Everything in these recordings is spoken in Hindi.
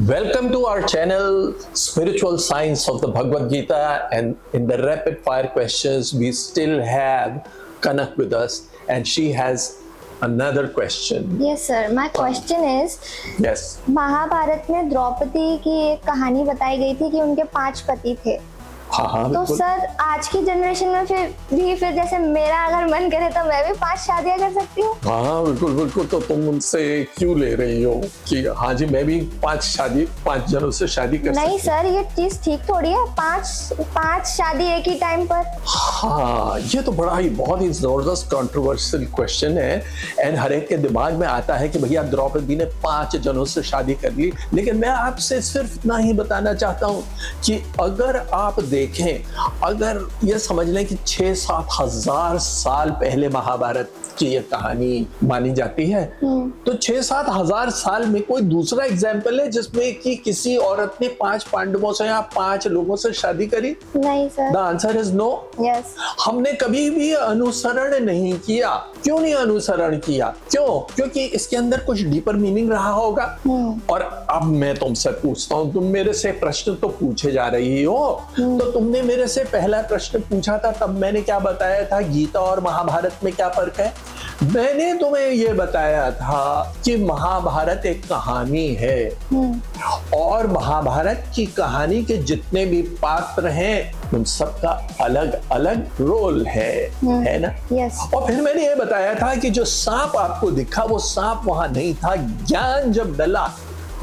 Welcome to our channel, Spiritual Science of the Bhagavad Gita, and in the rapid fire questions, we still have Kanak with us, and she has another question. Yes sir, my question is, Yes. Mahabharat में द्रौपदी की एक कहानी बताई गई थी कि उनके 5 पति थे। हाँ हाँ तो बिल्कुल। सर आज की जनरेशन में फिर जैसे मेरा अगर मन करे तो मैं भी 5 शादियां कर सकती हूँ। हाँ बिल्कुल बिल्कुल। तो तुम उनसे क्यों ले रही हो कि हाँ जी मैं भी 5 जनों से शादी कर नहीं सकती सर, ये चीज ठीक थोड़ी है, 5 शादी एक ही टाइम पर। हाँ ये तो बड़ा ही बहुत ही जबरदस्त कंट्रोवर्शियल क्वेश्चन है एंड हर एक के दिमाग में आता है कि भैया द्रौपदी ने 5 जनों से शादी कर ली। लेकिन मैं आपसे सिर्फ इतना ही बताना चाहता हूँ कि अगर आप देखें, अगर ये समझ लें कि 6-7 हजार साल पहले महाभारत की ये कहानी मानी जाती है, तो 6-7 हजार साल में कोई दूसरा एग्जाम्पल है जिसमें कि किसी औरत ने 5 पांडवों से या 5 लोगों से शादी करी? नहीं sir. The answer is no. Yes. हमने कभी भी अनुसरण नहीं किया। क्यों नहीं अनुसरण किया? क्यों? क्योंकि इसके अंदर कुछ डीपर मीनिंग रहा होगा। और अब मैं तुमसे पूछता हूँ, तुम मेरे से प्रश्न तो पूछे जा रही हो, तो तुमने मेरे से पहला प्रश्न पूछा था, तब मैंने क्या बताया था गीता और महाभारत में क्या फर्क है? मैंने तुम्हें ये बताया था कि महाभारत एक कहानी है और महाभारत की कहानी के जितने भी पात्र हैं उन सबका अलग अलग रोल है ना? यस। और फिर मैंने ये बताया था कि जो सांप आपको दिखा वो सांप वहां नहीं था। ज्ञान जब डला,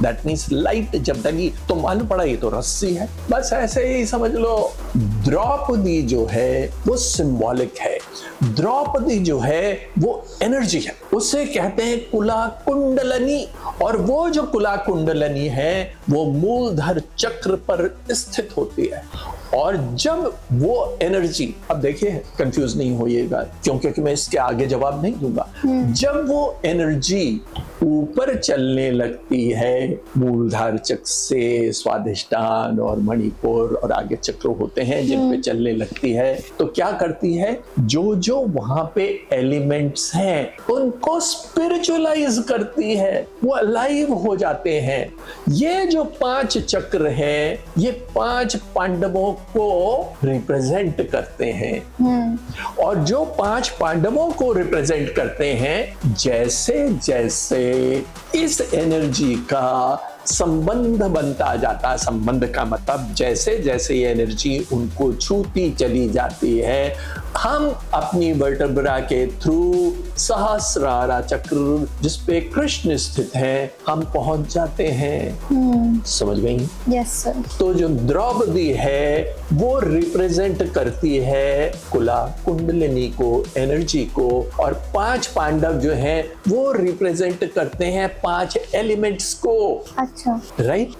दैट मीन्स लाइट जब डली तो मालूम पड़ा ये तो रस्सी है। बस ऐसे ही समझ लो, द्रौपदी जो है वो सिंबॉलिक है। द्रौपदी जो है वो एनर्जी है, उसे कहते हैं कुला कुंडलनी। और वो जो कुला कुंडलनी है वो मूलधर चक्र पर स्थित होती है। और जब वो एनर्जी, अब देखिए कंफ्यूज नहीं होइएगा क्योंकि मैं इसके आगे जवाब नहीं दूंगा। जब वो एनर्जी ऊपर चलने लगती है, मूलधार चक्र से स्वादिष्टान और मणिपुर और आगे चक्र होते हैं जिन पे चलने लगती है, तो क्या करती है, जो जो वहां पे एलिमेंट्स हैं उनको स्पिरिचुअलाइज करती है, वो अलाइव हो जाते हैं। ये जो 5 चक्र हैं ये 5 पांडवों को रिप्रेजेंट करते हैं। और जो 5 पांडवों को रिप्रेजेंट करते हैं, जैसे जैसे इस एनर्जी का संबंध बनता जाता है, संबंध का मतलब जैसे जैसे ये एनर्जी उनको छूती चली जाती है, हम अपनी वर्टेब्रा के थ्रू सहस्रारा चक्र जिसपे कृष्ण स्थित है हम पहुंच जाते हैं। समझ गई? Yes sir. तो जो द्रौपदी है वो रिप्रेजेंट करती है कुला कुंडलिनी को, एनर्जी को, और 5 पांडव जो हैं वो रिप्रेजेंट करते हैं 5 एलिमेंट्स को। अच्छा। राइट।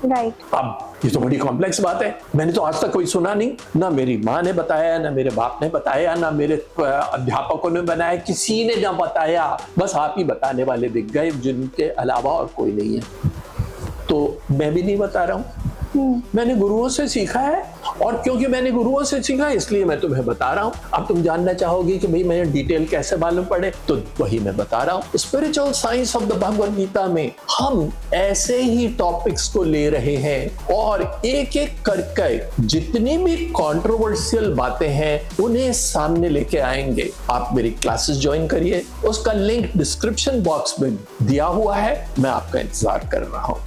अब ये तो बड़ी कॉम्प्लेक्स बात है, मैंने तो आज तक कोई सुना नहीं, ना मेरी माँ ने बताया, ना मेरे बाप ने बताया, ना मेरे अध्यापकों ने बनाया, किसी ने ना बताया, बस आप ही बताने वाले दिख गए जिनके अलावा और कोई नहीं है। तो मैं भी नहीं बता रहा हूँ, मैंने गुरुओं से सीखा है, और क्योंकि मैंने गुरुओं से सीखा इसलिए मैं तुम्हें बता रहा हूँ। अब तुम जानना चाहोगे कि भाई मैंने डिटेल कैसे मालूम पड़े, तो वही मैं बता रहा हूँ। Spiritual science of the Bhagavad Gita में हम ऐसे ही टॉपिक्स को ले रहे हैं और एक एक करके जितनी भी कंट्रोवर्शियल बातें हैं उन्हें सामने लेके आएंगे। आप मेरी क्लासेस ज्वाइन करिए, उसका लिंक डिस्क्रिप्शन बॉक्स में दिया हुआ है, मैं आपका इंतजार कर रहा हूँ।